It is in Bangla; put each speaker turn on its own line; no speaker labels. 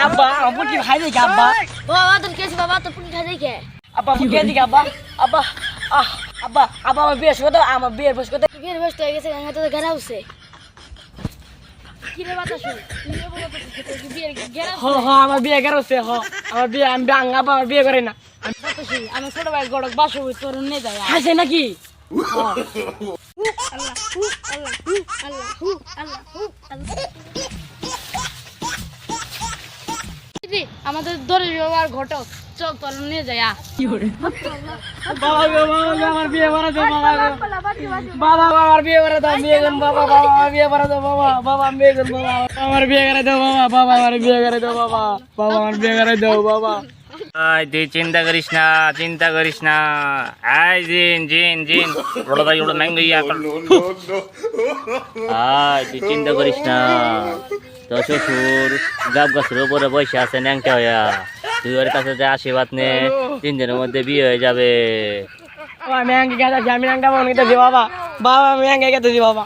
আব্বা আমার কি খাই দেখে আব্বা
বাবা তোর কেস বাবা তোর পুনি খাই দেখে
আব্বা কি দেখে আব্বা আব্বা আব্বা আব্বা আমার বিয়ে শুরু আমার বিয়ের বয়স কত
বিয়ের বয়স হয়ে গেছে গঙ্গা তো ঘেরা উঠছে কি রে বাতাস বিয়ের ঘেরা
হ হ আমার বিয়ে গেছে হ আমার বিয়ে আমি আব্বা আমার বিয়ে করে না
বাতাস আমি ছোট ভাই গড়ক বাসো তোর নে যায়
হাসে নাকি
আল্লাহ আল্লাহ আল্লাহ আল্লাহ আল্লাহ আমাদের ধরে ব্যবহার ঘটক চল তোর নিয়ে যায়
বাবা আমার বিয়ে করে দাও বাবা আমার বিয়ে করে দাও বিয়ে করুন বাবা আমার বিয়ে করে দাও বাবা বিয়ে করুন বাবা আমার বিয়ে করে দাও বাবা আমার বিয়ে করে দাও বাবা আমার বিয়ে করে দাও বাবা
আয় তুই চিন্তা করিস না আয় জিন বড় ভাই ওটা নাই গিয়া আয় তুই চিন্তা করিস না তো শ্বশুর গাব গাছের উপরে বসে আছে ন্যাংটা হইয়া তুই ওর কাছে যে আশীর্বাদ নে 3 দিনের মধ্যে বিয়ে হয়ে যাবে
আমি আঙ্গে গেছি আমি আঙ্গা মনে বাবা আমি আঙ্গে গেছি বাবা